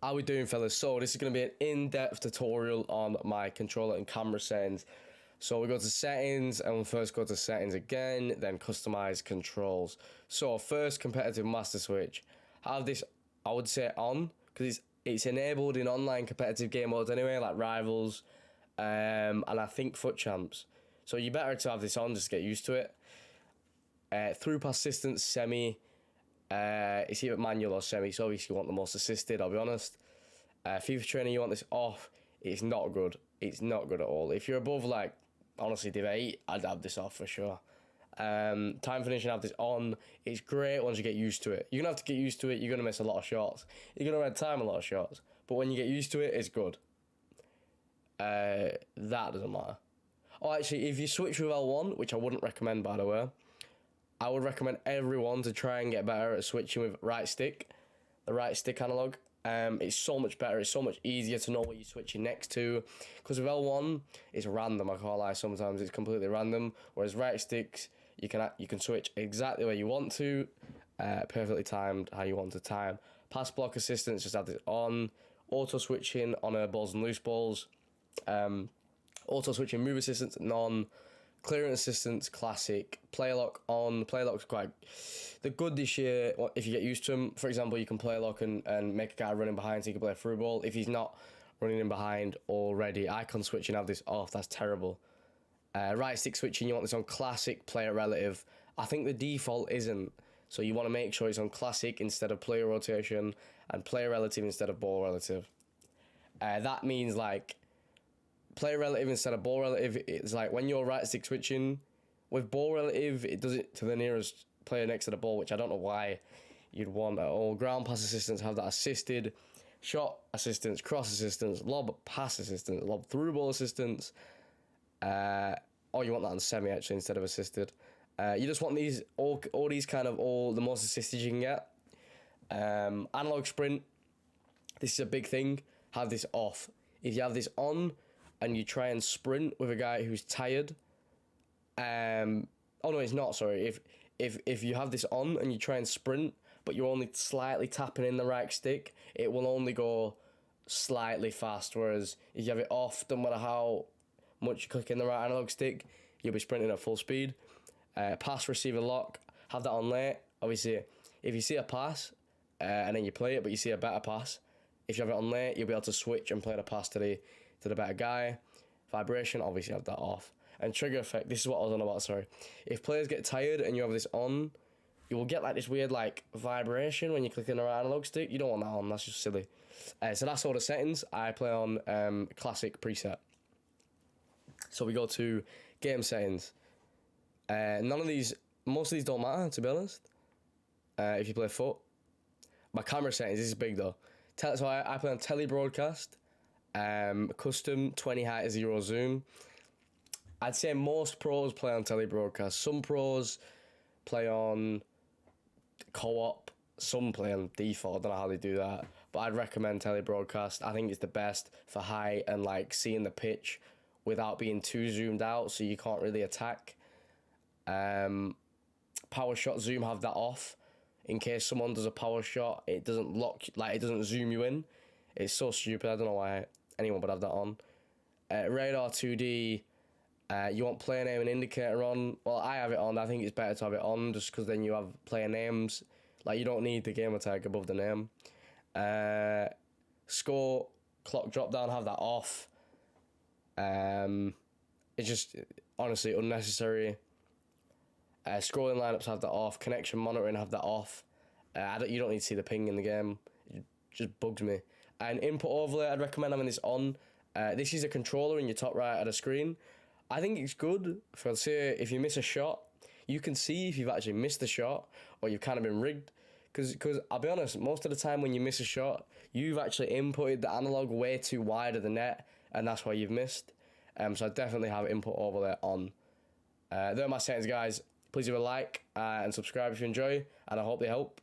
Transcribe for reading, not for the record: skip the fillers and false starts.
How we doing, fellas? So this is going to be an in-depth tutorial on my controller and camera settings. So we go to settings and we'll first go to settings again, then customize controls. So first, competitive master switch. Have this, I would say, on, because it's enabled in online competitive game modes anyway, like Rivals, and I think Foot Champs. So you better to have this on just to get used to it. Through pass assistance, semi. It's either manual or semi, so obviously you want the most assisted, I'll be honest. FIFA training, you want this off. It's not good. It's not good at all. If you're above, like, honestly, Div 8, I'd have this off for sure. Time finishing, have this on. It's great once you get used to it. You're going to have to get used to it. You're going to miss a lot of shots. You're going to red time a lot of shots. But when you get used to it, it's good. That doesn't matter. Oh, actually, if you switch with L1, which I wouldn't recommend, by the way, I would recommend everyone to try and get better at switching with right stick, the right stick analog. It's so much better. It's so much easier to know what you're switching next to. Because with L1, it's random. I can't lie. Sometimes it's completely random. Whereas right sticks, you can switch exactly where you want to, perfectly timed how you want to time. Pass block assistance, just have this on. Auto switching on balls and loose balls. Auto switching move assistance none. Clearance assistance, classic. Player lock on. Player lock's quite... They're good this year if you get used to them. For example, you can player lock and make a guy running behind so you can play a through ball. If he's not running in behind already, icon switching, have this off. That's terrible. Right stick switching, you want this on classic, player relative. I think the default isn't. So you want to make sure it's on classic instead of player rotation and player relative instead of ball relative. That means, like, player relative instead of ball relative. It's like when you're right stick switching with ball relative, it does it to the nearest player next to the ball, which I don't know why you'd want at all. Ground pass assistance, have that assisted. Shot assistance, cross assistance, lob pass assistance, lob through ball assistance. Oh, you want that on semi actually instead of assisted. You just want these all these kind of the most assisted you can get. Analog sprint, this is a big thing. Have this off. If you have this on and you try and sprint with a guy who's tired, oh no, it's not. Sorry. If you have this on and you try and sprint, but you're only slightly tapping in the right stick, it will only go slightly fast. Whereas if you have it off, no matter how much you click in the right analog stick, you'll be sprinting at full speed. Pass, receiver, lock, have that on late. Obviously, if you see a pass and then you play it, but you see a better pass, if you have it on late, you'll be able to switch and play the pass to the better guy. Vibration, obviously have that off. And trigger effect, this is what I was on about, sorry. If players get tired and you have this on, you will get like this weird like vibration when you click in the right analog stick. You don't want that on, that's just silly. So that's all the settings. I play on classic preset. So we go to game settings. Most of these don't matter, to be honest. If you play foot. My camera settings, this is big though. So I play on telebroadcast, custom 20 height 0 zoom. I'd say most pros play on telebroadcast. Some pros play on co-op. Some play on default. I don't know how they do that, but I'd recommend telebroadcast. I think it's the best for height and like seeing the pitch without being too zoomed out, so you can't really attack. Power shot zoom, have that off in case someone does a power shot. It doesn't lock, like it doesn't zoom you in. It's so stupid. I don't know why anyone would have that on. Radar 2D. You want player name and indicator on. Well, I have it on. I think it's better to have it on just because then you have player names. Like, you don't need the gamer tag above the name. Score, clock drop down, have that off. It's just honestly unnecessary. Scrolling lineups, have that off. Connection monitoring, have that off. You don't need to see the ping in the game. It just bugs me. And input overlay, I'd recommend having this on. This is a controller in your top right of the screen. I think it's good for, say, if you miss a shot, you can see if you've actually missed the shot or you've kind of been rigged. Because I'll be honest, most of the time when you miss a shot, you've actually inputted the analog way too wide of the net, and that's why you've missed. So I definitely have input overlay on. There are my settings, guys. Please leave a like and subscribe if you enjoy, and I hope they help.